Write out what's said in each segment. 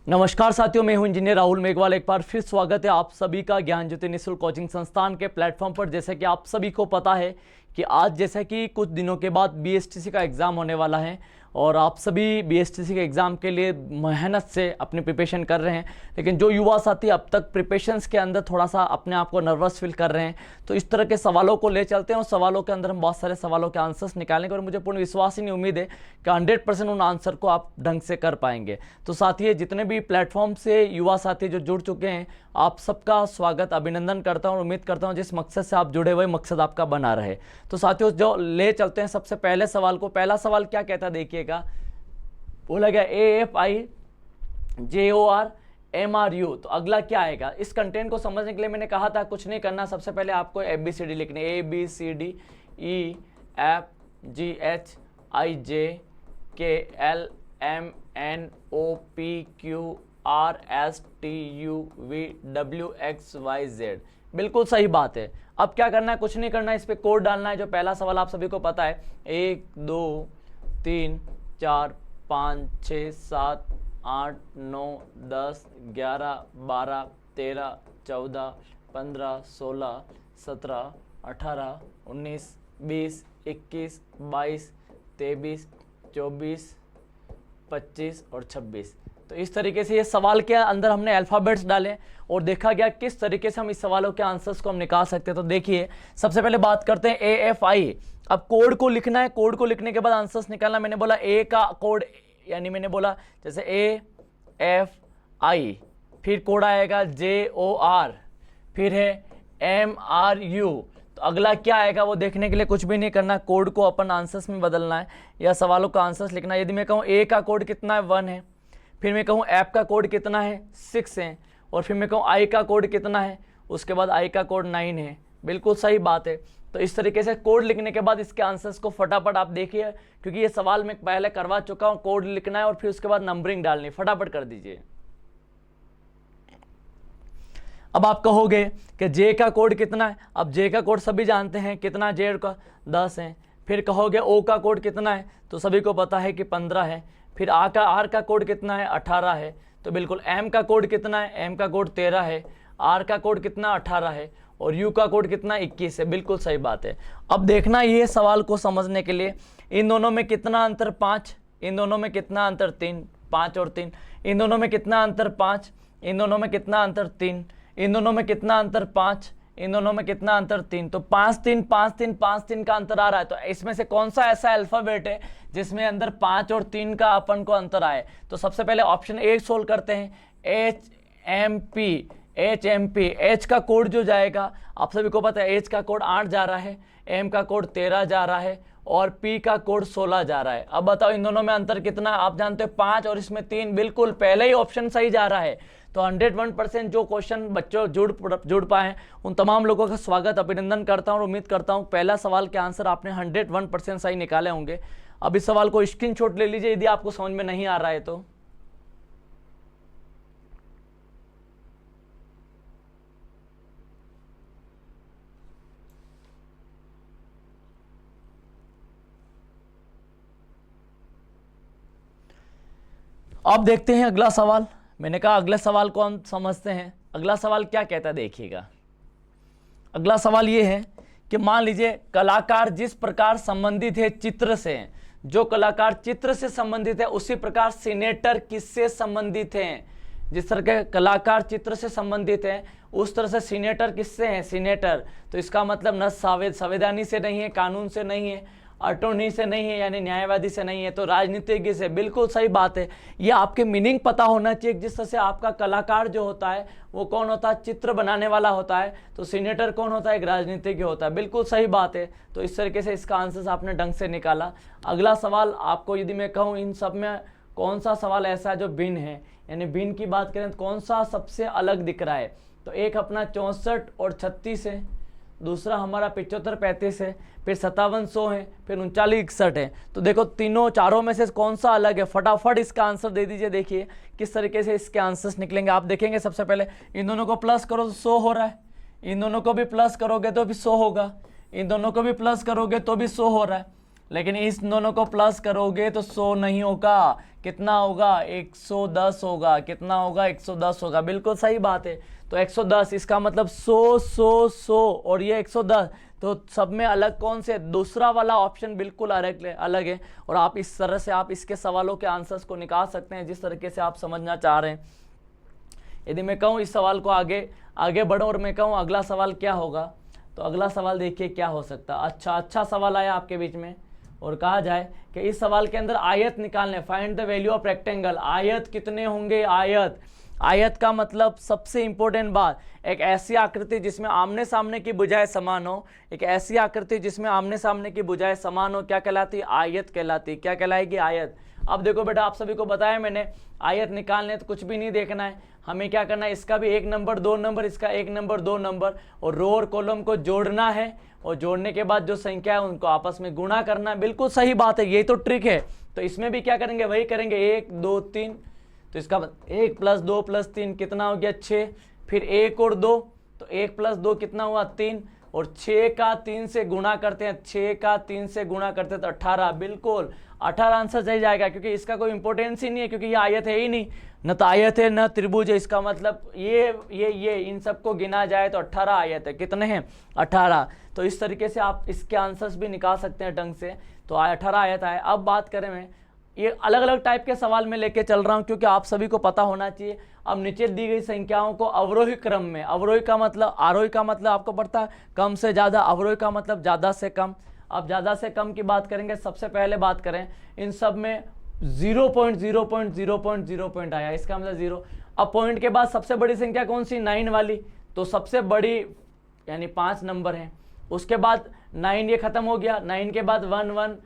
नमस्कार साथियों, मैं हूं इंजीनियर राहुल मेघवाल। एक बार फिर स्वागत है आप सभी का ज्ञान ज्योति निःशुल्क कोचिंग संस्थान के प्लेटफॉर्म पर। जैसे कि आप सभी को पता है कि आज जैसे कि कुछ दिनों के बाद बीएसटीसी का एग्ज़ाम होने वाला है और आप सभी बीएसटीसी के एग्ज़ाम के लिए मेहनत से अपनी प्रिपरेशन कर रहे हैं। लेकिन जो युवा साथी अब तक प्रिपरेशंस के अंदर थोड़ा सा अपने आप को नर्वस फील कर रहे हैं, तो इस तरह के सवालों को ले चलते हैं और सवालों के अंदर हम बहुत सारे सवालों के आंसर्स निकालेंगे और मुझे पूर्ण विश्वास ही नहीं, उम्मीद है कि 100% उन आंसर को आप ढंग से कर पाएंगे। तो साथी, जितने भी प्लेटफॉर्म से युवा साथी जो जुड़ चुके हैं, आप सबका स्वागत अभिनंदन करता हूं और उम्मीद करता हूं जिस मकसद से आप जुड़े हुए मकसद आपका बना रहे। तो साथियों, जो ले चलते हैं सबसे पहले सवाल को। पहला सवाल क्या कहता है देखिएगा, बोला गया AFIJORMRU। तो अगला क्या आएगा? इस कंटेंट को समझने के लिए मैंने कहा था कुछ नहीं करना, सबसे पहले आपको ABCD लिखने, ABCDEFGHIJKLMNOPQRSTUVWXYZ। बिल्कुल सही बात है। अब क्या करना है? कुछ नहीं करना है, इस पे कोड डालना है। जो पहला सवाल आप सभी को पता है, 1 2 3 4 5 6 7 8 9 10 11 12 13 14 15 16 17 18 19 20 21 22 23 24 25 और 26। तो इस तरीके से ये सवाल के अंदर हमने अल्फ़ाबेट्स डाले और देखा गया किस तरीके से हम इस सवालों के आंसर्स को हम निकाल सकते हैं। तो देखिए, सबसे पहले बात करते हैं AFI। अब कोड को लिखना है, कोड को लिखने के बाद आंसर्स निकालना। मैंने बोला ए का कोड, यानी मैंने बोला जैसे AFI, फिर कोड आएगा JOR, फिर है MRU। तो अगला क्या आएगा वो देखने के लिए कुछ भी नहीं करना, कोड को अपन आंसर्स में बदलना है या सवालों का आंसर्स लिखना है। यदि मैं कहूँ A का कोड कितना है, 1 है, फिर मैं कहूँ F का कोड कितना है, 6 है, और फिर मैं कहूँ I का कोड कितना है, उसके बाद I का कोड 9 है। बिल्कुल सही बात है। तो इस तरीके से कोड लिखने के बाद इसके आंसर्स को फटाफट आप देखिए, क्योंकि ये सवाल मैं पहले करवा चुका हूँ। कोड लिखना है और फिर उसके बाद नंबरिंग डालनी, फटाफट कर दीजिए। अब आप कहोगे कि J का कोड कितना है। अब J का कोड सभी जानते हैं कितना, J का 10 है। फिर कहोगे O का कोड कितना है, तो सभी को पता है कि 15 है। फिर R का कोड कितना है, 18 है। तो बिल्कुल M का कोड कितना है, M का कोड 13 है। R का कोड कितना, 18 है। और U का कोड कितना, 21 है। बिल्कुल सही बात है। अब देखना ये सवाल को समझने के लिए, इन दोनों में कितना अंतर, 5, इन दोनों में कितना अंतर, 3, 5 और 3, इन दोनों में कितना अंतर, 5, इन दोनों में कितना अंतर, 3, इन दोनों में कितना अंतर, 5, इन दोनों में कितना अंतर, 3। तो 5 3 5 3 5 3 का अंतर आ रहा है। तो इसमें से कौन सा ऐसा अल्फाबेट है जिसमें अंदर 5 और 3 का अपन को अंतर आए? तो सबसे पहले ऑप्शन ए सोल्व करते हैं, HMP। H का कोड जो जाएगा, आप सभी को पता है H का कोड 8 जा रहा है, M का कोड 13 जा रहा है और P का कोड 16 जा रहा है। अब बताओ इन दोनों में अंतर कितना? आप जानते हो 5 और इसमें 3। बिल्कुल पहले ही ऑप्शन सही जा रहा है। तो 101% जो क्वेश्चन बच्चों जुड़ पाए उन तमाम लोगों का स्वागत अभिनंदन करता हूं और उम्मीद करता हूं पहला सवाल के आंसर आपने 101% सही निकाले होंगे। अब इस सवाल को स्क्रीनशॉट ले लीजिए यदि आपको समझ में नहीं आ रहा है तो। अब देखते हैं अगला सवाल। मैंने कहा अगले सवाल को हम समझते हैं। अगला सवाल क्या कहता है देखिएगा। अगला सवाल ये है कि मान लीजिए कलाकार जिस प्रकार संबंधित है चित्र से, जो कलाकार चित्र से संबंधित है उसी प्रकार सिनेटर किससे संबंधित हैं? जिस तरह के कलाकार चित्र से संबंधित हैं उस तरह से सिनेटर किससे हैं? सिनेटर, तो इसका मतलब न संवैधानिक से नहीं है, कानून से नहीं है, अटॉर्नी से नहीं है, यानी न्यायवादी से नहीं है, तो राजनीतिज्ञ से। बिल्कुल सही बात है। ये आपके मीनिंग पता होना चाहिए। जिस तरह से आपका कलाकार जो होता है वो कौन होता है? चित्र बनाने वाला होता है। तो सीनेटर कौन होता है? एक राजनीतिज्ञ होता है। बिल्कुल सही बात है। तो इस तरीके से इसका आंसर आपने ढंग से निकाला। अगला सवाल आपको यदि मैं कहूँ इन सब में कौन सा सवाल ऐसा है जो भिन्न है, यानी भिन्न की बात करें तो कौन सा सबसे अलग दिख रहा है? तो एक अपना 64 और 36 है, दूसरा हमारा 75 35 है, फिर 57 100 है, फिर 39 61 है। तो देखो तीनों चारों में से कौन सा अलग है? फटाफट इसका आंसर दे दीजिए। देखिए किस तरीके से इसके आंसर्स निकलेंगे। आप देखेंगे सबसे पहले इन दोनों को प्लस करो तो 100 हो रहा है, इन दोनों को भी प्लस करोगे तो भी 100 होगा, इन दोनों को भी प्लस करोगे तो भी 100 हो रहा है। लेकिन इस दोनों को प्लस करोगे तो 100 नहीं होगा, कितना होगा 110 होगा, कितना होगा 110 होगा, बिल्कुल सही बात है। तो 110 इसका मतलब 100 100 100 और ये 110, तो सब में अलग कौन से, दूसरा वाला ऑप्शन बिल्कुल अलग है। और आप इस तरह से आप इसके सवालों के आंसर्स को निकाल सकते हैं जिस तरीके से आप समझना चाह रहे हैं। यदि मैं कहूँ इस सवाल को आगे बढ़ो और मैं कहूँ अगला सवाल क्या होगा, तो अगला सवाल देखिए क्या हो सकता है। अच्छा सवाल आया आपके बीच में और कहा जाए कि इस सवाल के अंदर आयत निकालने, find the value of rectangle. आयत कितने होंगे, आयत का मतलब सबसे इंपॉर्टेंट बात, एक ऐसी आकृति जिसमें आमने सामने की भुजाएं समान हो, एक ऐसी आकृति जिसमें आमने सामने की भुजाएं समान हो, क्या कहलाती, आयत कहलाती। क्या कहलाएगी, आयत। अब देखो बेटा, आप सभी को बताया मैंने, आयत निकालने तो कुछ भी नहीं देखना है, हमें क्या करना है, इसका भी 1 नंबर 2 नंबर, इसका 1 नंबर 2 नंबर, और रो और कॉलम को जोड़ना है, और जोड़ने के बाद जो संख्या है उनको आपस में गुणा करना है। बिल्कुल सही बात है, ये तो ट्रिक है। तो इसमें भी क्या करेंगे, वही करेंगे, 1 2 3, तो इसका 1 + 2 + 3 कितना हो गया 6, फिर 1 और 2, तो 1 + 2 कितना हुआ 3, और 6 का 3 से गुणा करते हैं, 6 का 3 से गुणा करते हैं तो 18, बिल्कुल 18 आंसर सही जाएगा, क्योंकि इसका कोई इंपॉर्टेंस ही नहीं है, क्योंकि ये आयत है ही नहीं, न तो आयत है न त्रिभुज है। इसका मतलब ये इन सबको गिना जाए तो 18 आयत है। कितने हैं, 18। तो इस तरीके से आप इसके आंसर्स भी निकाल सकते हैं ढंग से। तो 18 आयत आए। अब बात करें, मैं ये अलग अलग टाइप के सवाल में लेके चल रहा हूँ क्योंकि आप सभी को पता होना चाहिए। अब नीचे दी गई संख्याओं को अवरोही क्रम में, आरोही का मतलब आपको पता है कम से ज़्यादा, अवरोही का मतलब ज़्यादा से कम। अब ज़्यादा से कम की बात करेंगे, सबसे पहले बात करें इन सब में 0.0.0.0 आया, इसका मतलब 0। अब पॉइंट के बाद सबसे बड़ी संख्या कौन सी, 9 वाली, तो सबसे बड़ी यानी 5 नंबर है। उसके बाद 9 ये खत्म हो गया, 9 के बाद 1 1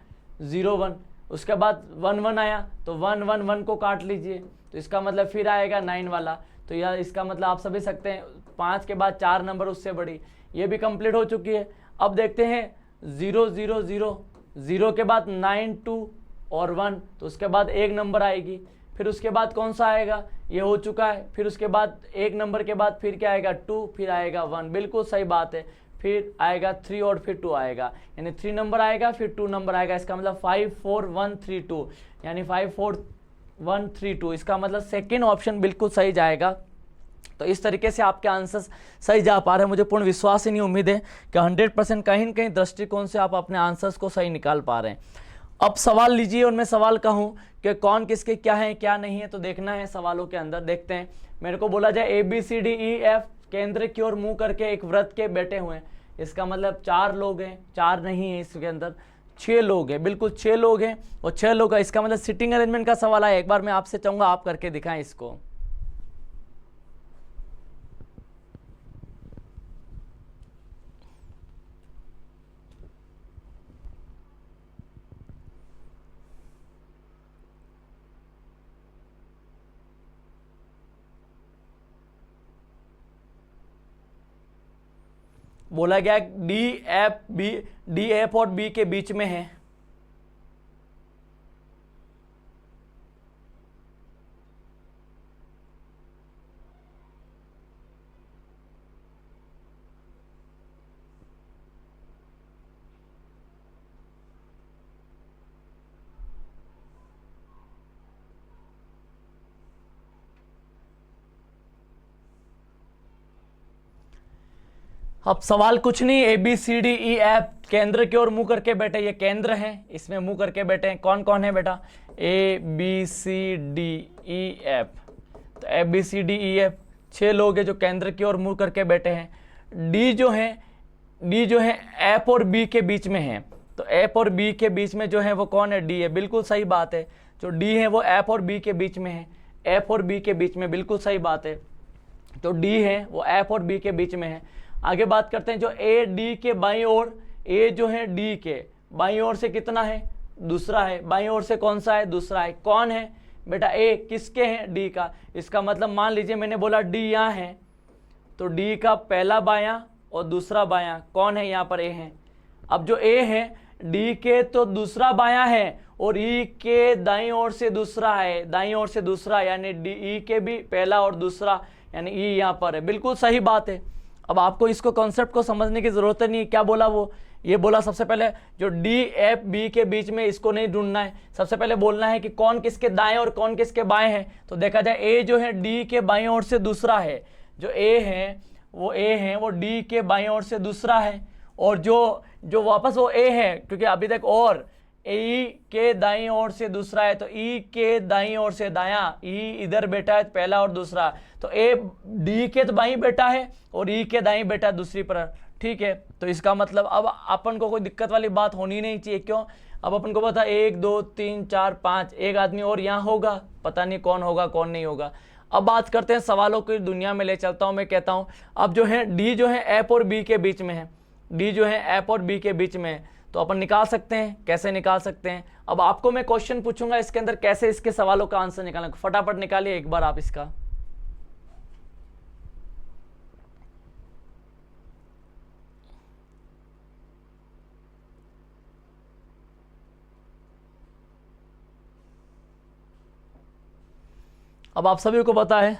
0 1, उसके बाद 1 1 आया तो 1 1 1 को काट लीजिए, तो इसका मतलब फिर आएगा 9 वाला। तो यह इसका मतलब आप सभी सकते हैं 5 के बाद 4 नंबर उससे बड़ी, ये भी कंप्लीट हो चुकी है। अब देखते हैं 0 0 0, 0 के बाद 9 2 और 1, तो उसके बाद 1 नंबर आएगी। फिर उसके बाद कौन सा आएगा, ये हो चुका है। फिर उसके बाद 1 नंबर के बाद फिर क्या आएगा 2, फिर आएगा 1, बिल्कुल सही बात है। फिर आएगा 3 और फिर 2 आएगा, यानी 3 नंबर आएगा फिर 2 नंबर आएगा। इसका मतलब 5 4 1 3 2, यानी 5 4 1 3 2, इसका मतलब सेकेंड ऑप्शन बिल्कुल सही जाएगा। तो इस तरीके से आपके आंसर्स सही जा पा रहे हैं। मुझे पूर्ण विश्वास ही नहीं, उम्मीद है कि 100% कहीं न कहीं दृष्टिकोण से आप अपने आंसर्स को सही निकाल पा रहे हैं। अब सवाल लीजिए और मैं सवाल कहूँ कि कौन किसके क्या है क्या नहीं है, तो देखना है सवालों के अंदर। देखते हैं, मेरे को बोला जाए ABCDEF केंद्र की ओर मुंह करके एक व्रत के बैठे हुए हैं, इसका मतलब 4 लोग हैं, 4 नहीं है इसके अंदर, 6 लोग हैं, बिल्कुल 6 लोग हैं और 6 लोग हैं। इसका मतलब सिटिंग अरेंजमेंट का सवाल है। एक बार मैं आपसे चाहूँगा आप करके दिखाएं इसको। बोला गया डी एफ और बी के बीच में है। अब सवाल कुछ नहीं, ABCDEF केंद्र की ओर मुंह करके बैठे, ये केंद्र है, इसमें मुंह करके बैठे हैं। कौन कौन है बेटा, ABCDEF, तो ABCDEF 6 लोग हैं जो केंद्र की ओर मुंह करके बैठे हैं। डी जो है F और B के बीच में है, तो F और B के बीच में जो है वो कौन है, D है, बिल्कुल सही बात है। जो D है वो F और B के बीच में है, F और B के बीच में, बिल्कुल सही बात है। तो D है वो F और B के बीच में है। आगे बात करते हैं, जो A D के बाईं ओर, A जो है D के बाईं ओर से कितना है, दूसरा है, बाईं ओर से कौन सा है, दूसरा है। कौन है बेटा, A किसके हैं, D का। इसका मतलब मान लीजिए मैंने बोला D यहाँ है, तो D का पहला बायां और दूसरा बायां कौन है, यहाँ पर A है। अब जो A है D के तो दूसरा बायां है और E के दाईं ओर से दूसरा है, दाईं ओर से दूसरा, यानी E के भी पहला और दूसरा, यानी E यहाँ पर है, बिल्कुल सही बात है। अब आपको इसको कॉन्सेप्ट को समझने की जरूरत नहीं है। क्या बोला वो, ये बोला सबसे पहले जो डी एफ बी के बीच में इसको नहीं ढूंढना है, सबसे पहले बोलना है कि कौन किसके दाएं और कौन किसके बाएं है। तो देखा जाए ए जो है डी के बाएं ओर से दूसरा है, जो ए है वो डी के बाएं ओर से दूसरा है, और जो वापस वो ए है क्योंकि अभी तक और ई के दाईं ओर से दूसरा है, तो ई के दाईं ओर से दायां, ई इधर बैठा है पहला और दूसरा, तो ए डी के तो बाईं बैठा है और ई के दाईं बैठा है दूसरी पर। ठीक है, तो इसका मतलब अब अपन को कोई दिक्कत वाली बात होनी नहीं चाहिए। क्यों? अब अपन को पता 1 2 3 4 5 एक आदमी और यहाँ होगा, पता नहीं कौन होगा कौन नहीं होगा। अब बात करते हैं सवालों की दुनिया में ले चलता हूं। मैं कहता हूं अब जो है डी जो है एफ और बी के बीच में है, डी जो है एफ और बी के बीच में है, तो अपन निकाल सकते हैं। कैसे निकाल सकते हैं? अब आपको मैं क्वेश्चन पूछूंगा, इसके अंदर कैसे इसके सवालों का आंसर निकालना, फटाफट निकालिए एक बार आप इसका। अब आप सभी को पता है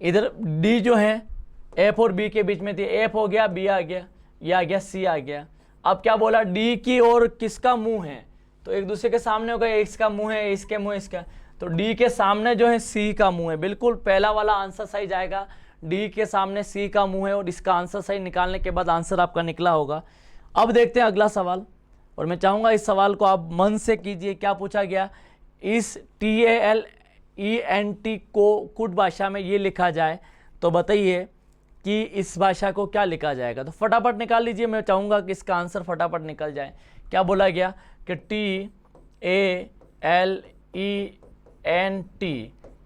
इधर डी जो है एफ और बी के बीच में थी, एफ हो गया, बी आ गया, ये आ गया, सी आ गया। अब क्या बोला, डी की और किसका मुंह है, तो एक दूसरे के सामने होगा, इसका मुंह है, इसके मुंह इसका, तो डी के सामने जो है सी का मुंह है। बिल्कुल पहला वाला आंसर सही जाएगा, डी के सामने सी का मुंह है, और इसका आंसर सही निकालने के बाद आंसर आपका निकला होगा। अब देखते हैं अगला सवाल, और मैं चाहूंगा इस सवाल को आप मन से कीजिए। क्या पूछा गया, इस TALENT को कुट भाषा में ये लिखा जाए तो बताइए कि इस भाषा को क्या लिखा जाएगा। तो फटाफट निकाल लीजिए, मैं चाहूंगा कि इसका आंसर फटाफट निकल जाए। क्या बोला गया कि TALENT,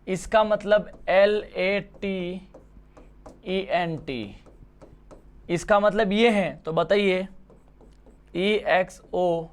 इसका मतलब LATENT, इसका मतलब ये है, तो बताइए EXOTIC,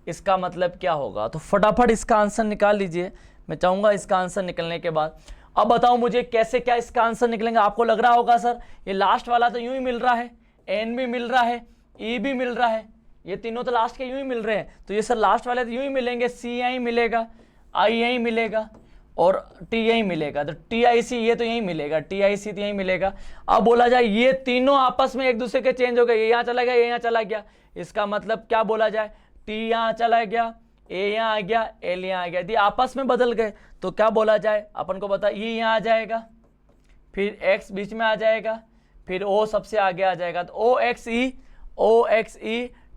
इसका मतलब क्या होगा। तो फटाफट इसका आंसर निकाल लीजिए, मैं चाहूंगा इसका आंसर निकलने के बाद। अब बताओ मुझे कैसे क्या इसका आंसर निकलेंगे। आपको लग रहा होगा सर ये लास्ट वाला तो यूं ही मिल रहा है, एन भी मिल रहा है, ई भी मिल रहा है, ये तीनों तो लास्ट के यूं ही मिल रहे हैं, तो ये सर लास्ट वाले तो यूं ही मिलेंगे, सी यहीं मिलेगा, आई यहीं मिलेगा और टी यहीं मिलेगा, तो TIC ये तो यहीं मिलेगा, TIC तो यहीं मिलेगा। अब बोला जाए ये तीनों आपस में एक दूसरे के चेंज हो गए, ये यहाँ चला गया, ये यहाँ चला गया, इसका मतलब क्या बोला जाए, टी यहाँ चला गया, ए यहाँ आ गया, एल यहाँ आ गया, यदि आपस में बदल गए तो क्या बोला जाए, अपन को पता ये यहाँ आ जाएगा, फिर एक्स बीच में आ जाएगा, फिर ओ सबसे आगे आ जाएगा, तो OXE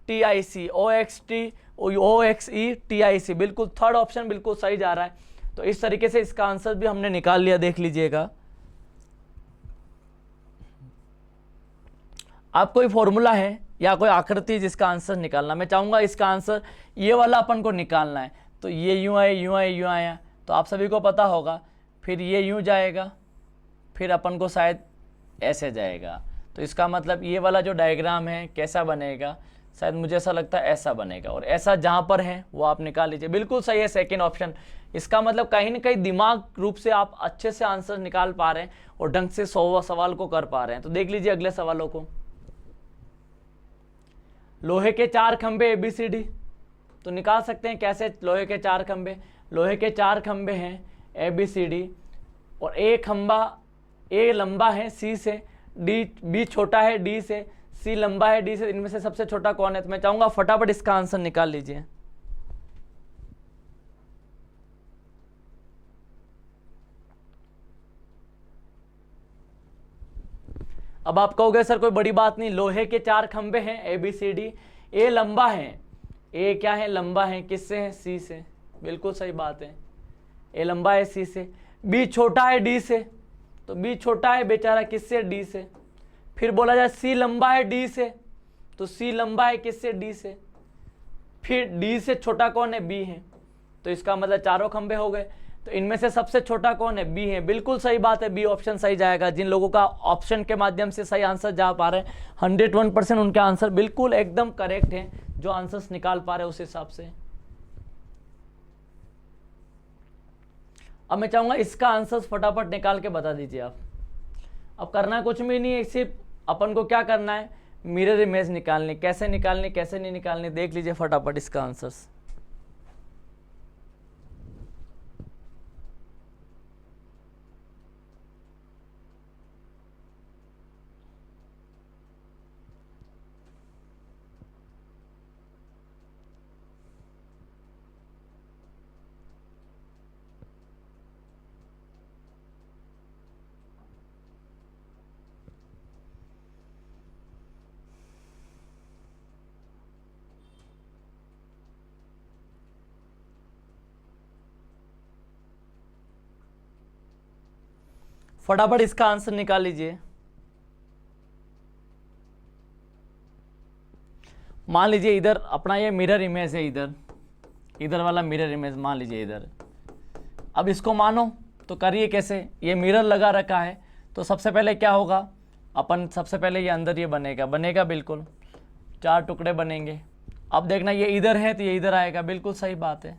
TIC, OXE TIC, बिल्कुल थर्ड ऑप्शन बिल्कुल सही जा रहा है। तो इस तरीके से इसका आंसर भी हमने निकाल लिया, देख लीजिएगा। आप कोई फॉर्मूला है या कोई आकृति जिसका आंसर निकालना, मैं चाहूंगा इसका आंसर ये वाला अपन को निकालना है। तो ये यूं आए, यूं आए, यूं आया, तो आप सभी को पता होगा, फिर ये यूं जाएगा, फिर अपन को शायद ऐसे जाएगा, तो इसका मतलब ये वाला जो डायग्राम है कैसा बनेगा, शायद मुझे ऐसा लगता है ऐसा बनेगा, और ऐसा जहां पर है वो आप निकाल लीजिए। बिल्कुल सही है सेकेंड ऑप्शन। इसका मतलब कहीं ना कहीं दिमाग रूप से आप अच्छे से आंसर निकाल पा रहे हैं और ढंग से 100 सवाल को कर पा रहे हैं। तो देख लीजिए अगले सवालों को। लोहे के 4 खंबे ABCD, तो निकाल सकते हैं कैसे लोहे के 4 खंबे। लोहे के 4 खंबे हैं ABCD, और एक खंबा A लंबा है C से, B छोटा है D से, C लंबा है D से, इनमें से सबसे छोटा कौन है। तो मैं चाहूंगा फटाफट इसका आंसर निकाल लीजिए। अब आप कहोगे सर कोई बड़ी बात नहीं, लोहे के 4 खंबे हैं ABCD, A लंबा है, A क्या है, लंबा है, किससे है, C से, बिल्कुल सही बात है, A लंबा है C से। B छोटा है D से, तो B छोटा है बेचारा किससे, D से। फिर बोला जाए C लंबा है D से, तो C लंबा है किससे, D से। फिर D से छोटा कौन है, B है, तो इसका मतलब चारों खंबे हो गए। तो इनमें से सबसे छोटा कौन है, बी है, बिल्कुल सही बात है, बी ऑप्शन सही जाएगा। जिन लोगों का ऑप्शन के माध्यम से सही आंसर जा पा रहे हैं 101% उनके आंसर बिल्कुल एकदम करेक्ट हैं, जो आंसर्स निकाल पा रहे हैं उस हिसाब से। अब मैं चाहूंगा इसका आंसर फटाफट निकाल के बता दीजिए आप। अब करना कुछ भी नहीं है, सिर्फ अपन को क्या करना है, मिरर इमेज निकालनी, कैसे निकालनी कैसे नहीं निकालनी, देख लीजिए फटाफट इसका आंसर्स। फटाफट इसका आंसर निकाल लीजिए। मान लीजिए इधर अपना ये मिरर इमेज है, इधर वाला मिरर इमेज मान लीजिए इधर। अब इसको मानो तो करिए कैसे, ये मिरर लगा रखा है तो सबसे पहले क्या होगा, अपन सबसे पहले ये अंदर ये बनेगा बिल्कुल, 4 टुकड़े बनेंगे। अब देखना ये इधर है तो ये इधर आएगा, बिल्कुल सही बात है।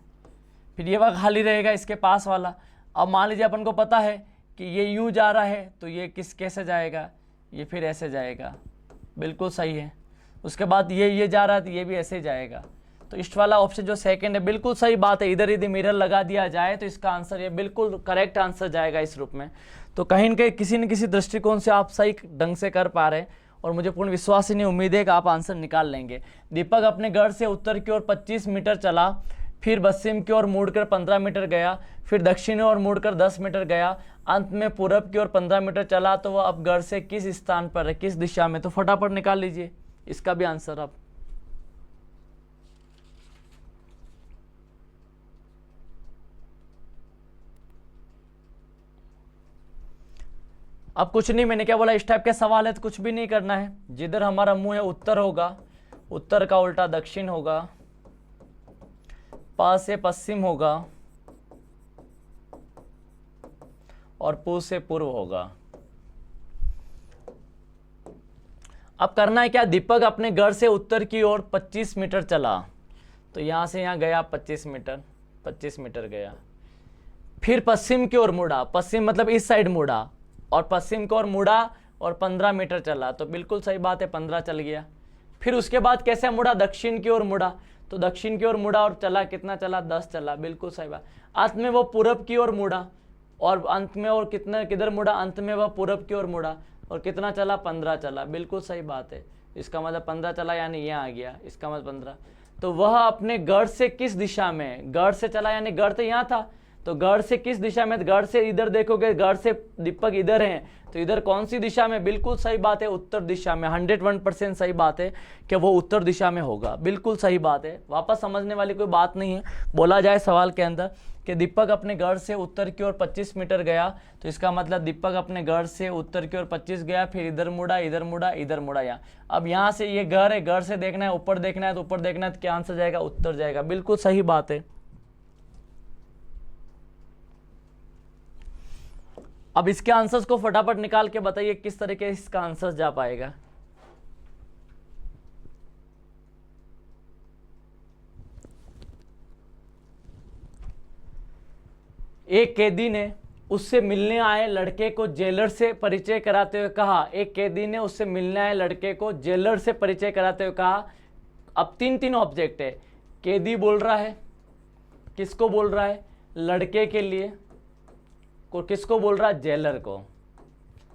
फिर ये वह खाली रहेगा इसके पास वाला। अब मान लीजिए अपन को पता है कि ये यूँ जा रहा है तो ये कैसे जाएगा, ये फिर ऐसे जाएगा, बिल्कुल सही है। उसके बाद ये जा रहा है तो ये भी ऐसे जाएगा। तो इस्ट वाला ऑप्शन जो सेकंड है बिल्कुल सही बात है। इधर यदि मिरर लगा दिया जाए तो इसका आंसर ये बिल्कुल करेक्ट आंसर जाएगा इस रूप में। तो कहीं न कहीं किसी न किसी दृष्टिकोण से आप सही ढंग से कर पा रहे हैं और मुझे पूर्ण विश्वास ही नहीं, उम्मीद है कि आप आंसर निकाल लेंगे। दीपक अपने घर से उत्तर की ओर 25 मीटर चला, फिर पश्चिम की ओर मुड़कर 15 मीटर गया, फिर दक्षिण ओर मुड़कर 10 मीटर गया, अंत में पूरब की ओर 15 मीटर चला। तो वह अब घर से किस स्थान पर है, किस दिशा में? तो फटाफट निकाल लीजिए इसका भी आंसर आप। अब कुछ नहीं, मैंने क्या बोला, इस टाइप के सवाल है तो कुछ भी नहीं करना है। जिधर हमारा मुंह है उत्तर होगा, उत्तर का उल्टा दक्षिण होगा, प से पश्चिम होगा और पू से पूर्व होगा। अब करना है क्या, दीपक अपने घर से उत्तर की ओर 25 मीटर चला, तो यहां से यहां गया 25 मीटर गया, फिर पश्चिम की ओर मुड़ा, पश्चिम मतलब इस साइड मुड़ा और पश्चिम की ओर मुड़ा और 15 मीटर चला, तो बिल्कुल सही बात है 15 चल गया। फिर उसके बाद कैसे मुड़ा, दक्षिण की ओर मुड़ा, तो दक्षिण की ओर मुड़ा और चला, कितना चला, 10 चला, बिल्कुल सही बात। अंत में वो पूरब की ओर मुड़ा और अंत में और कितना किधर मुड़ा, अंत में वह पूरब की ओर मुड़ा और कितना चला, 15 चला, बिल्कुल सही बात है। इसका मतलब 15 चला यानी यहाँ आ गया, इसका मतलब 15। तो वह अपने गढ़ से किस दिशा में, गढ़ से चला यानी गढ़ तो यहाँ था, तो गढ़ से किस दिशा में, गढ़ से इधर देखोगे, गढ़ से दीपक इधर है तो इधर कौन सी दिशा में, बिल्कुल सही बात है उत्तर दिशा में। 101% सही बात है कि वो उत्तर दिशा में होगा, बिल्कुल सही बात है। वापस समझने वाली कोई बात नहीं है। बोला जाए सवाल के अंदर कि दीपक अपने घर से उत्तर की ओर 25 मीटर गया, तो इसका मतलब दीपक अपने घर से उत्तर की ओर 25 गया, फिर इधर मुड़ा, इधर मुड़ा, इधर मुड़ा यहाँ। अब यहाँ से ये घर है, घर से देखना है, ऊपर देखना है तो ऊपर देखना है, तो क्या आंसर जाएगा, उत्तर जाएगा, बिल्कुल सही बात है। अब इसके आंसर्स को फटाफट निकाल के बताइए किस तरीके से इसका आंसर जा पाएगा। एक कैदी ने उससे मिलने आए लड़के को जेलर से परिचय कराते हुए कहा, एक कैदी ने उससे मिलने आए लड़के को जेलर से परिचय कराते हुए कहा। अब तीन ऑब्जेक्ट है, कैदी बोल रहा है, किसको बोल रहा है, लड़के के लिए, को किसको बोल रहा है, जेलर को।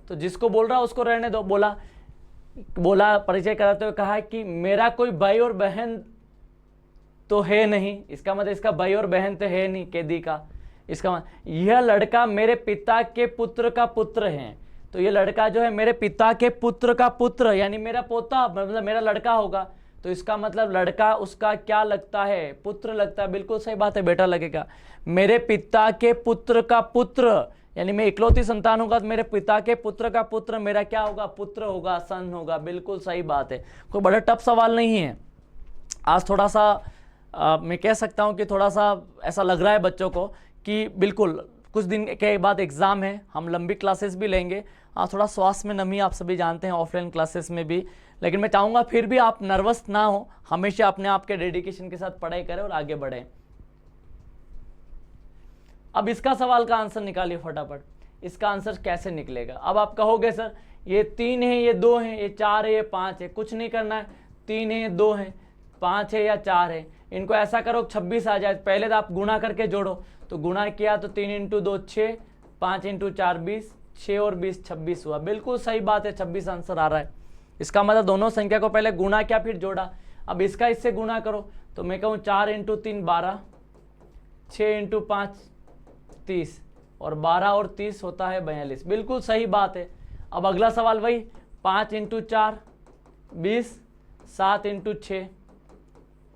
तो जिसको बोल रहा है उसको रहने दो। बोला परिचय कराते हुए कहा कि मेरा कोई भाई और बहन तो है नहीं, इसका मतलब इसका भाई और बहन तो है नहीं कैदी का। इसका मतलब यह लड़का मेरे पिता के पुत्र का पुत्र है, तो ये लड़का जो है मेरे पिता के पुत्र का पुत्र यानी मेरा पोता, मतलब मेरा लड़का होगा। तो इसका मतलब लड़का उसका क्या लगता है, पुत्र लगता है, बिल्कुल सही बात है, बेटा लगेगा। मेरे पिता के पुत्र का पुत्र यानी मैं इकलौती संतान होगा तो मेरे पिता के पुत्र का पुत्र मेरा क्या होगा, पुत्र होगा, सन होगा, बिल्कुल सही बात है। कोई बड़ा टफ सवाल नहीं है। आज थोड़ा सा मैं कह सकता हूँ कि थोड़ा सा ऐसा लग रहा है बच्चों को कि बिल्कुल कुछ दिन के बाद एग्जाम है, हम लंबी क्लासेस भी लेंगे। हाँ, थोड़ा श्वास में नमी आप सभी जानते हैं ऑफलाइन क्लासेस में भी, लेकिन मैं चाहूँगा फिर भी आप नर्वस ना हो, हमेशा अपने आप के डेडिकेशन के साथ पढ़ाई करें और आगे बढ़ें। अब इसका सवाल का आंसर निकालिए फटाफट। इसका आंसर कैसे निकलेगा? अब आप कहोगे सर ये 3 है, ये 2 है, ये 4 है, ये 5 है, कुछ नहीं करना है, 3 है, 2 है, 5 है या 4 है, इनको ऐसा करो 26 आ जाए। पहले तो आप गुणा करके जोड़ो, तो गुणा किया तो 3 × 2 6, 5 × 4 20, 6 और 20 26 हुआ, बिल्कुल सही बात है, 26 आंसर आ रहा है। इसका मतलब दोनों संख्या को पहले गुणा किया फिर जोड़ा। अब इसका इससे गुणा करो तो मैं कहूँ 4 × 3 12, 6 × 5 30 और 12 और 30 होता है 42, बिल्कुल सही बात है। अब अगला सवाल वही 5 × 4 20, 7 × 6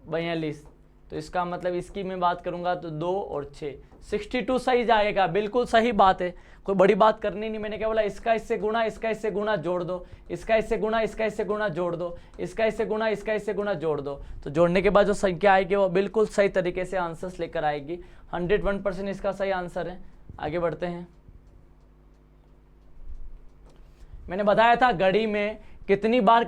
42, तो इसका मतलब इसकी मैं बात करूंगा तो 2 और 6, 62 सही जाएगा। बिल्कुल सही बात है, कोई बड़ी बात करनी नहीं। मैंने क्या बोला, इसका इससे गुणा, इसका इससे गुणा, जोड़ दो, इसका इससे गुणा, इसका इससे गुणा, जोड़ दो, इसका इससे गुणा, इसका इससे गुणा, जोड़ दो। तो जोड़ने के बाद जो संख्या आएगी वो बिल्कुल सही तरीके से आंसर्स लेकर आएगी। 101% इसका सही आंसर है। आगे बढ़ते हैं। मैंने बताया था घड़ी में कितनी बार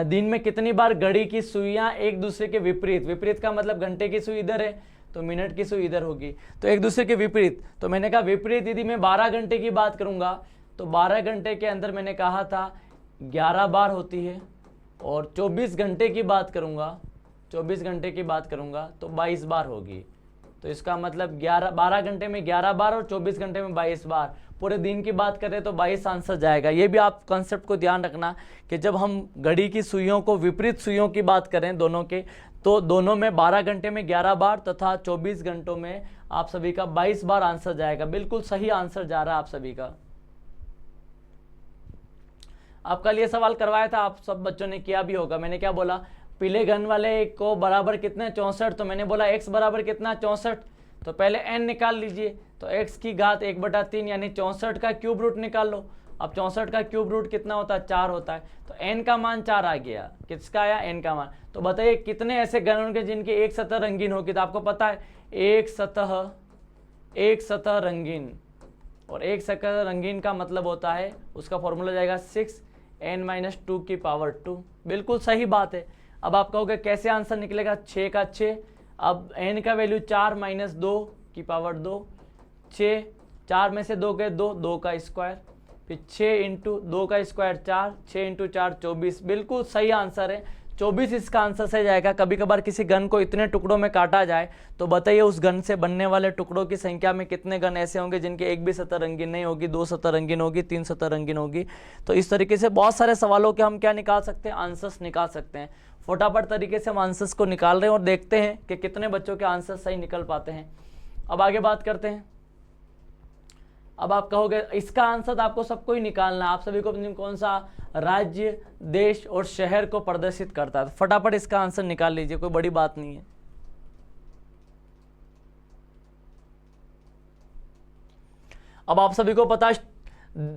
दिन में कितनी बार घड़ी की सुइयां एक दूसरे के विपरीत, विपरीत का मतलब घंटे की सुई इधर है तो मिनट की सुई इधर होगी, तो एक दूसरे के विपरीत। तो मैंने कहा विपरीत यदि मैं 12 घंटे की बात करूंगा तो 12 घंटे के अंदर मैंने कहा था 11 बार होती है, और 24 घंटे की बात करूंगा, 24 घंटे की बात करूंगा तो 22 बार होगी। तो इसका मतलब 12 घंटे में 11 बार और 24 घंटे में 22 बार। पूरे दिन की बात करें तो 22 आंसर जाएगा। ये भी आप कॉन्सेप्ट को ध्यान रखना कि जब हम घड़ी की सुइयों को विपरीत सुइयों की बात करें दोनों के, तो दोनों में 12 घंटे में 11 बार तथा 24 घंटों में आप सभी का 22 बार आंसर जाएगा। बिल्कुल सही आंसर जा रहा है आप सभी का। आपका लिए सवाल करवाया था, आप सब बच्चों ने किया भी होगा। मैंने क्या बोला, पीले घन वाले को बराबर कितने 64, तो मैंने बोला x बराबर कितना 64, तो पहले n निकाल लीजिए। तो x की घात 1/3 यानी 64 का क्यूब रूट निकाल लो। अब 64 का क्यूब रूट कितना होता है, 4 होता है। तो n का मान 4 आ गया। किसका आया, n का मान। तो बताइए कितने ऐसे घन होंगे जिनकी एक सतह रंगीन होगी। तो आपको पता है एक सतह रंगीन, और एक सतह रंगीन का मतलब होता है, उसका फॉर्मूला जाएगा 6n-2 बिल्कुल सही बात है। अब आप कहोगे कैसे आंसर निकलेगा, 6 का 6, अब n का वैल्यू 4 - 2 6, 4 में से 2 गए 2, 2 का स्क्वायर, फिर 6 × 2 का स्क्वायर 4, 6 × 4 24। बिल्कुल सही आंसर है, 24 इसका आंसर सही जाएगा। कभी कभार किसी घन को इतने टुकड़ों में काटा जाए तो बताइए उस घन से बनने वाले टुकड़ों की संख्या में कितने घन ऐसे होंगे जिनके एक भी सतह रंगीन नहीं होगी, 2 सतह रंगीन होगी, 3 सतह रंगीन होगी। तो इस तरीके से बहुत सारे सवालों के हम क्या निकाल सकते हैं, आंसर्स निकाल सकते हैं। फटाफट तरीके से हम आंसर्स को निकाल रहे हैं और देखते हैं कि कितने बच्चों के आंसर सही निकल पाते हैं। अब आगे बात करते हैं। अब आप कहोगे इसका आंसर आपको सबको ही निकालना, आप सभी को कौन सा राज्य, देश और शहर को प्रदर्शित करता है। फटाफट इसका आंसर निकाल लीजिए, कोई बड़ी बात नहीं है। अब आप सभी को पता है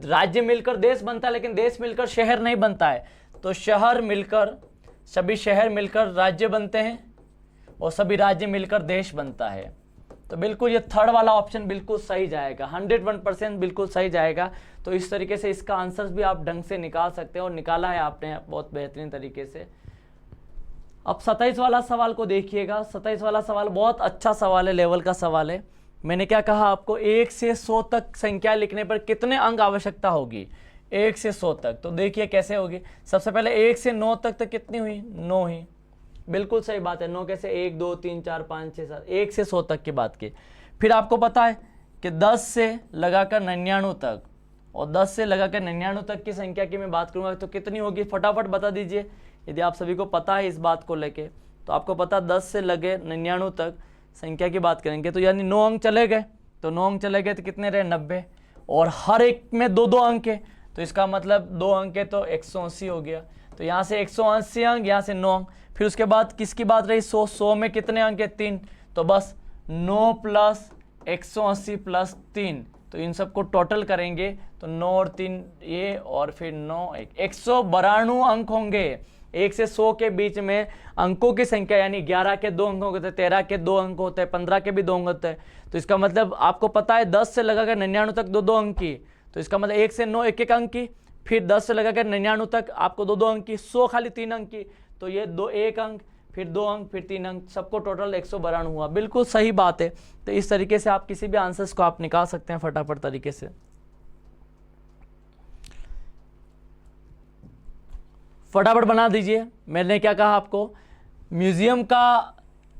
राज्य मिलकर देश बनता है, लेकिन देश मिलकर शहर नहीं बनता है। तो सभी शहर मिलकर राज्य बनते हैं और सभी राज्य मिलकर देश बनता है। तो बिल्कुल ये थर्ड वाला ऑप्शन बिल्कुल सही जाएगा, 101% बिल्कुल सही जाएगा। तो इस तरीके से इसका आंसर भी आप ढंग से निकाल सकते हैं, और निकाला है आपने बहुत बेहतरीन तरीके से। अब 27 वाला सवाल को देखिएगा। 27 वाला सवाल बहुत अच्छा सवाल है, लेवल का सवाल है। मैंने क्या कहा आपको, 1 से 100 तक संख्या लिखने पर कितने अंक आवश्यकता होगी, 1 से 100 तक। तो देखिए कैसे होगी। सबसे पहले 1 से 9 तक कितनी हुई, 9 ही। बिल्कुल सही बात है, 9 कैसे, 1 2 3 4 5 6 7, 1 से 100 तक की बात की। फिर आपको पता है कि 10 से लगाकर 99 तक, और 10 से लगाकर 99 तक की संख्या की मैं बात करूंगा तो कितनी होगी, फटाफट बता दीजिए। यदि आप सभी को पता है इस बात को लेके, तो आपको पता 10 से लगे 99 तक संख्या की बात करेंगे तो यानी 9 अंक चले गए। तो 9 अंक चले गए तो कितने रहे, 90, और हर एक में 2-2 अंक है। तो इसका मतलब 2 अंक है तो 180 हो गया। तो यहाँ से 180 अंक, यहाँ से 9 अंक। फिर उसके बाद किसकी बात रही, 100 में कितने अंक है, 3। तो बस 9 + 180 + 3, तो इन सबको टोटल करेंगे तो 9 और 3 ये, और फिर 9 192 अंक होंगे। 1 से 100 के बीच में अंकों की संख्या, यानी 11 के 2 अंक होते हैं, 13 के 2 अंक होते हैं, 15 के भी 2 अंक होते हैं। तो इसका मतलब आपको पता है 10 से लगाकर 99 तक 2-2 अंक की। तो इसका मतलब 1 से 9 1-1 अंक की, फिर 10 से लगाकर 99 तक आपको 2-2 अंक की, 100 खाली 3 अंक की। तो ये 1 अंक, फिर 2 अंक, फिर 3 अंक, सबको टोटल 192 हुआ। बिल्कुल सही बात है। तो इस तरीके से आप किसी भी आंसर्स को आप निकाल सकते हैं फटाफट तरीके से। फटाफट बना दीजिए। मैंने क्या कहा आपको, म्यूजियम का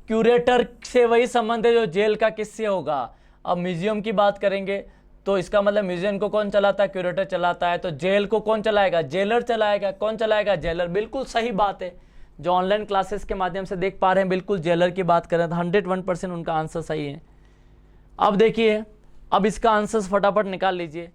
क्यूरेटर से वही संबंध है जो जेल का किससे होगा। अब म्यूजियम की बात करेंगे तो इसका मतलब म्यूजियम को कौन चलाता है, क्यूरेटर चलाता है। तो जेल को कौन चलाएगा, जेलर चलाएगा। कौन चलाएगा, जेलर। बिल्कुल सही बात है। जो ऑनलाइन क्लासेस के माध्यम से देख पा रहे हैं, बिल्कुल जेलर की बात करें तो 101% उनका आंसर सही है। अब देखिए, अब इसका आंसर फटाफट निकाल लीजिए।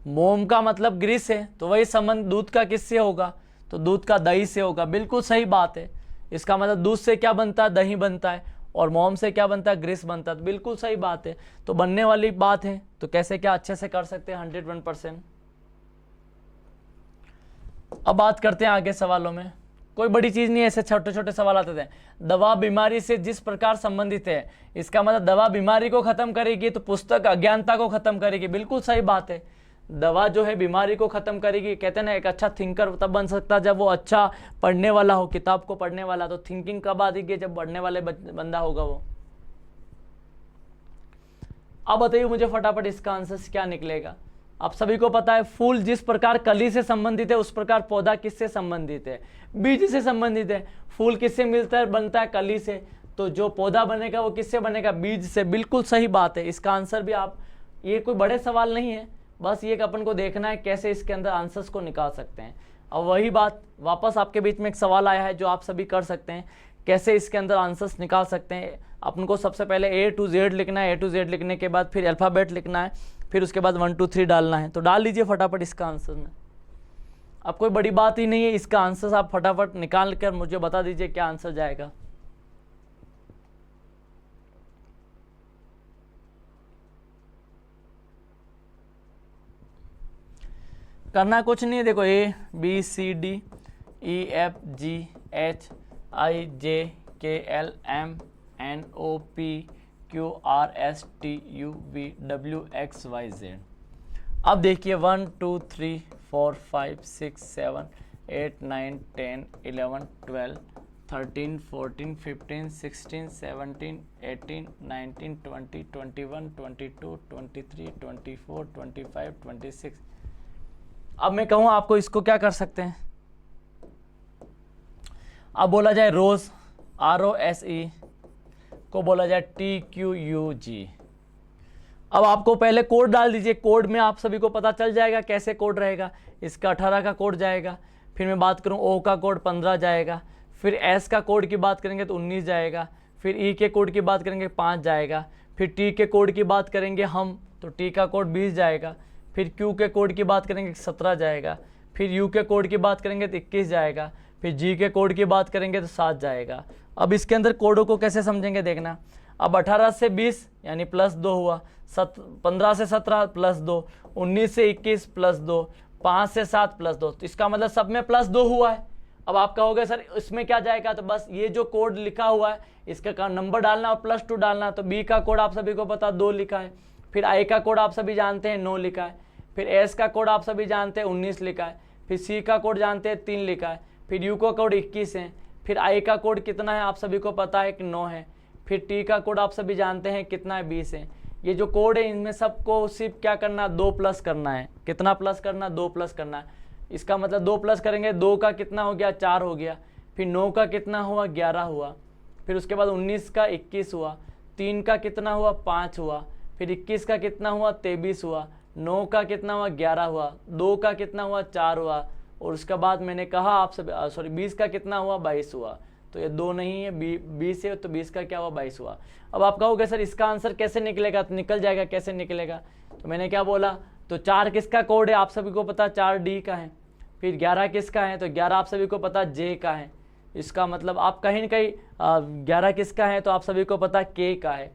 मोम का मतलब ग्रीस है, तो वही संबंध दूध का किससे होगा, तो दूध का दही से होगा। बिल्कुल सही बात है। इसका मतलब दूध से क्या बनता है, दही बनता है, और मोम से क्या बनता है, ग्रीस बनता है। तो बिल्कुल सही बात है, तो बनने वाली बात है, तो कैसे क्या अच्छे से कर सकते हैं 101%। अब बात करते हैं आगे सवालों में। कोई बड़ी चीज नहीं है, ऐसे छोटे छोटे सवाल आते थे। दवा बीमारी से जिस प्रकार संबंधित है, इसका मतलब दवा बीमारी को खत्म करेगी तो पुस्तक अज्ञानता को खत्म करेगी। बिल्कुल सही बात है, दवा जो है बीमारी को खत्म करेगी। कहते हैं ना, एक अच्छा थिंकर तब बन सकता है जब वो अच्छा पढ़ने वाला हो, किताब को पढ़ने वाला। तो थिंकिंग कब आएगी, जब पढ़ने वाले बंदा होगा वो। अब बताइए मुझे फटाफट इसका आंसर क्या निकलेगा। आप सभी को पता है, फूल जिस प्रकार कली से संबंधित है उस प्रकार पौधा किससे संबंधित है, बीज से संबंधित है। फूल किससे मिलता है, बनता है कली से, तो जो पौधा बनेगा वो किससे बनेगा, बीज से। बिल्कुल सही बात है। इसका आंसर भी आप, ये कोई बड़े सवाल नहीं है, बस ये अपन को देखना है कैसे इसके अंदर आंसर्स को निकाल सकते हैं। अब वही बात वापस आपके बीच में एक सवाल आया है जो आप सभी कर सकते हैं, कैसे इसके अंदर आंसर्स निकाल सकते हैं। अपन को सबसे पहले A to Z लिखना है, A to Z लिखने के बाद फिर अल्फ़ाबेट लिखना है, फिर उसके बाद 1 2 3 डालना है। तो डाल लीजिए फटाफट इसका आंसर में। अब कोई बड़ी बात ही नहीं है, इसका आंसर आप फटाफट निकाल कर मुझे बता दीजिए क्या आंसर जाएगा। करना कुछ नहीं है, देखो A B C D E F G H I J K L M N O P Q R S T U V W X Y Z। अब देखिए 1 2 3 4 5 6 7 8 9 10 11 12 13 14 15 16 17 18 19 20 21 22 23 24 25 26। अब मैं कहूँ आपको इसको क्या कर सकते हैं, अब बोला जाए रोज ROSE को बोला जाए TQUG। अब आपको पहले कोड डाल दीजिए, कोड में आप सभी को पता चल जाएगा कैसे कोड रहेगा। इसका 18 का कोड जाएगा, फिर मैं बात करूं O का कोड 15 जाएगा, फिर S का कोड की बात करेंगे तो 19 जाएगा, फिर E के कोड की बात करेंगे 5 जाएगा, फिर T के कोड की बात करेंगे हम तो T का कोड 20 जाएगा, फिर Q के कोड की बात करेंगे 17 जाएगा, फिर U के कोड की बात करेंगे तो 21 जाएगा, फिर G के कोड की बात करेंगे तो 7 जाएगा। अब इसके अंदर कोडों को कैसे समझेंगे देखना। अब 18 से 20 यानी +2 हुआ, 15 से 17 +2, 19 से 21 +2, 5 से 7 +2। तो इसका मतलब सब में +2 हुआ है। अब आप कहोगे सर इसमें क्या जाएगा, तो बस ये जो कोड लिखा हुआ है इसका नंबर डालना और +2 डालना। तो B का कोड आप सभी को पता 2 लिखा है, फिर I का कोड आप सभी जानते हैं 9 लिखा है, फिर S का कोड आप सभी जानते हैं 19 लिखा है, फिर C का कोड जानते हैं 3 लिखा है, फिर U का कोड 21 है, फिर I का कोड कितना है आप सभी को पता है कि 9 है, फिर T का कोड आप सभी जानते हैं कितना है 20 है। ये जो कोड है इनमें सबको सिर्फ क्या करना, 2 प्लस करना है। कितना प्लस करना, 2 प्लस करना है। इसका मतलब 2 प्लस करेंगे, 2 का कितना हो गया 4 हो गया, फिर 9 का कितना हुआ 11 हुआ, फिर उसके बाद 19 का 21 हुआ, 3 का कितना हुआ 5 हुआ, फिर 21 का कितना हुआ 23 हुआ, 9 का कितना हुआ 11 हुआ, 2 का कितना हुआ 4 हुआ, और उसके बाद मैंने कहा आप सब 20 का कितना हुआ 22 हुआ। तो ये 2 नहीं है, 20 है, तो 20 का क्या हुआ 22 हुआ। अब आप कहोगे सर इसका आंसर कैसे निकलेगा, तो निकल जाएगा कैसे निकलेगा। तो मैंने क्या बोला, तो 4 किसका कोड है आप सभी को पता 4 D का है, फिर 11 किसका है, तो 11 आप सभी को पता J का है। इसका मतलब आप कहीं न कहीं 11 किसका है तो आप सभी को पता K का है,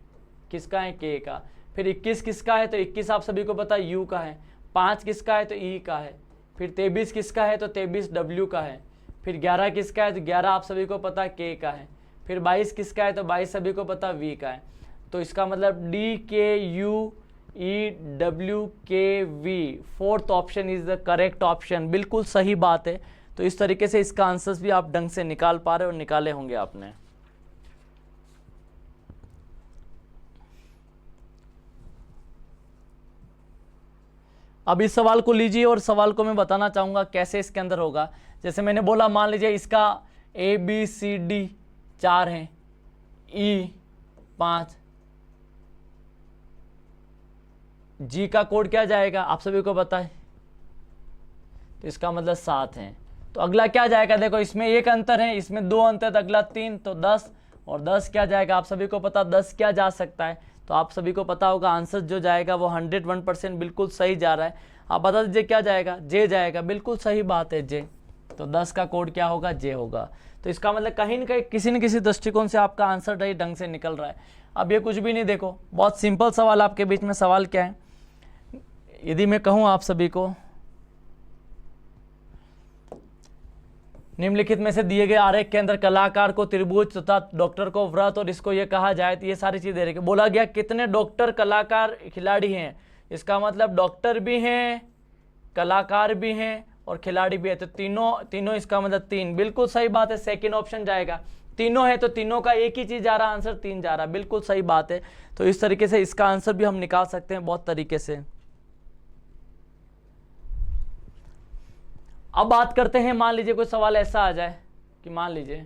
किसका है K का। फिर 21 किसका है तो 21 आप सभी को पता U का है, 5 किसका है तो E का है, फिर 23 किसका है तो 23 W का है, फिर 11 किसका है तो 11 आप सभी को पता K का है, फिर 22 किसका है तो 22 सभी को पता V का है। तो इसका मतलब DKUEWKV, fourth option is the correct option. बिल्कुल सही बात है। तो इस तरीके से इसका आंसर्स भी आप ढंग से निकाल पा रहे हो और निकाले होंगे आपने। अब इस सवाल को लीजिए और सवाल को मैं बताना चाहूँगा कैसे इसके अंदर होगा। जैसे मैंने बोला, मान लीजिए इसका ABCD 4 हैं, E 5, G का कोड क्या जाएगा आप सभी को पता है, तो इसका मतलब 7 है। तो अगला क्या जाएगा, देखो इसमें एक अंतर है, इसमें 2 अंतर, तो अगला 3, तो 10, और 10 क्या जाएगा आप सभी को पता 10 क्या जा सकता है, तो आप सभी को पता होगा आंसर जो जाएगा वो 101% बिल्कुल सही जा रहा है। आप बता दीजिए क्या जाएगा, जे जाएगा, बिल्कुल सही बात है जे। तो 10 का कोड क्या होगा, जे होगा। तो इसका मतलब कहीं ना कहीं किसी न किसी दृष्टिकोण से आपका आंसर सही ढंग से निकल रहा है। अब ये कुछ भी नहीं, देखो बहुत सिंपल सवाल आपके बीच में। सवाल क्या है, यदि मैं कहूँ आप सभी को निम्नलिखित में से दिए गए आरेख के अंदर कलाकार को त्रिभुज तथा डॉक्टर को व्रत और इसको ये कहा जाए, तो ये सारी चीज दे रही है। बोला गया कितने डॉक्टर कलाकार खिलाड़ी हैं, इसका मतलब डॉक्टर भी हैं, कलाकार भी हैं और खिलाड़ी भी है। तो तीनों इसका मतलब 3, बिल्कुल सही बात है, सेकंड ऑप्शन जाएगा। तीनों है तो तीनों का एक ही चीज जा रहा, आंसर 3 जा रहा, बिल्कुल सही बात है। तो इस तरीके से इसका आंसर भी हम निकाल सकते हैं बहुत तरीके से। अब बात करते हैं, मान लीजिए कोई सवाल ऐसा आ जाए कि मान लीजिए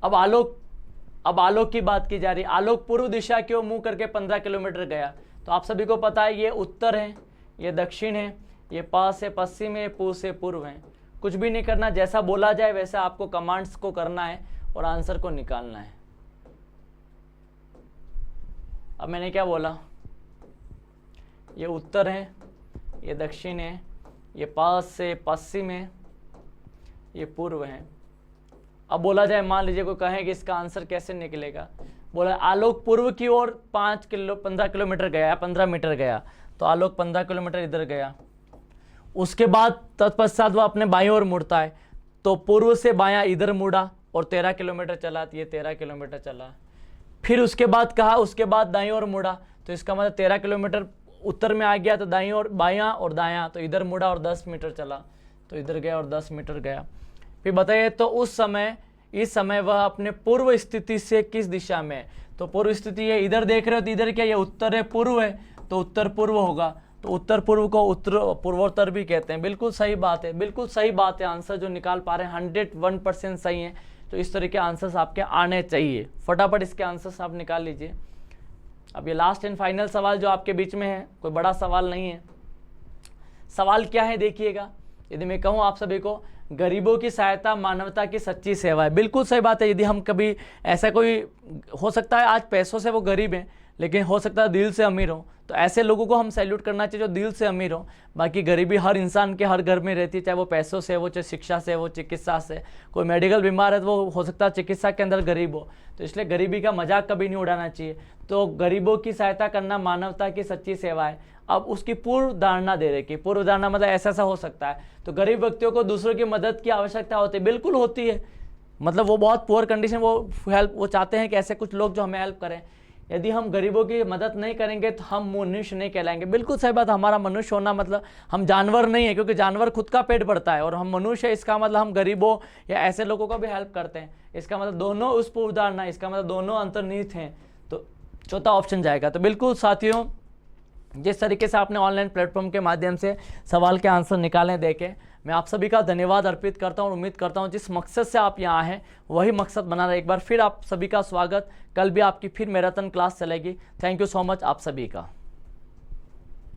अब आलोक की बात की जा रही है। आलोक पूर्व दिशा की ओर मुंह करके 15 किलोमीटर गया। तो आप सभी को पता है ये उत्तर है, ये दक्षिण है, ये प से पश्चिम है, पू से पूर्व है। कुछ भी नहीं करना, जैसा बोला जाए वैसा आपको कमांड्स को करना है और आंसर को निकालना है। अब मैंने क्या बोला, ये उत्तर है, ये दक्षिण है, ये पास से पश्चिम है, ये पूर्व है। अब बोला जाए, मान लीजिए कोई कहे कि इसका आंसर कैसे निकलेगा। बोला आलोक पूर्व की ओर 15 किलोमीटर गया, 15 मीटर गया। तो आलोक 15 किलोमीटर इधर गया। उसके बाद तत्पश्चात वह अपने बाईं ओर मुड़ता है। तो पूर्व से बायां इधर मुड़ा और 13 किलोमीटर चला। तो ये 13 किलोमीटर चला। फिर उसके बाद कहा, उसके बाद दाईं ओर मुड़ा। तो इसका मतलब 13 किलोमीटर उत्तर में आ गया। तो दाईं ओर बायां और दायां, तो इधर मुड़ा और 10 मीटर चला। तो इधर गया और 10 मीटर गया। फिर बताइए, तो इस समय वह अपने पूर्व स्थिति से किस दिशा में है। तो पूर्व स्थिति है, इधर देख रहे हो तो इधर क्या, ये उत्तर है, पूर्व है, तो उत्तर पूर्व होगा। तो उत्तर पूर्व को पूर्वोत्तर भी कहते हैं। बिल्कुल सही बात है, बिल्कुल सही बात है। आंसर जो निकाल पा रहे हैं 101% सही है। तो इस तरह के आंसर्स आपके आने चाहिए। फटाफट इसके आंसर्स आप निकाल लीजिए। अब ये लास्ट एंड फाइनल सवाल जो आपके बीच में है, कोई बड़ा सवाल नहीं है। सवाल क्या है देखिएगा, यदि मैं कहूँ आप सभी को, गरीबों की सहायता मानवता की सच्ची सेवा है। बिल्कुल सही बात है। यदि हम कभी ऐसा कोई, हो सकता है आज पैसों से वो गरीब हैं, लेकिन हो सकता है दिल से अमीर हो, तो ऐसे लोगों को हम सैल्यूट करना चाहिए जो दिल से अमीर हो। बाकी गरीबी हर इंसान के हर घर में रहती है, चाहे वो पैसों से हो, चाहे शिक्षा से हो, चिकित्सा से। कोई मेडिकल बीमार है तो वो हो सकता है चिकित्सा के अंदर गरीब हो। तो इसलिए गरीबी का मजाक कभी नहीं उड़ाना चाहिए। तो गरीबों की सहायता करना मानवता की सच्ची सेवा है। अब उसकी पूर्व धारणा दे रही, पूर्व धारणा मतलब ऐसा हो सकता है। तो गरीब व्यक्तियों को दूसरों की मदद की आवश्यकता होती है, बिल्कुल होती है। मतलब वो बहुत पुअर कंडीशन, वो चाहते हैं कि ऐसे कुछ लोग जो हमें हेल्प करें। यदि हम गरीबों की मदद नहीं करेंगे तो हम मनुष्य नहीं कहलाएंगे। बिल्कुल सही बात। हमारा मनुष्य होना मतलब हम जानवर नहीं है, क्योंकि जानवर खुद का पेट भरता है और हम मनुष्य है। इसका मतलब हम गरीबों या ऐसे लोगों को भी हेल्प करते हैं। इसका मतलब दोनों उस पूर्व धारणा, इसका मतलब दोनों अंतर्निहित हैं। तो चौथा ऑप्शन जाएगा। तो बिल्कुल साथियों, जिस तरीके से आपने ऑनलाइन प्लेटफॉर्म के माध्यम से सवाल के आंसर निकालें देखे, मैं आप सभी का धन्यवाद अर्पित करता हूं और उम्मीद करता हूं जिस मकसद से आप यहां हैं वही मकसद बना रहे। एक बार फिर आप सभी का स्वागत। कल भी आपकी फिर मैराथन क्लास चलेगी। थैंक यू सो मच आप सभी का।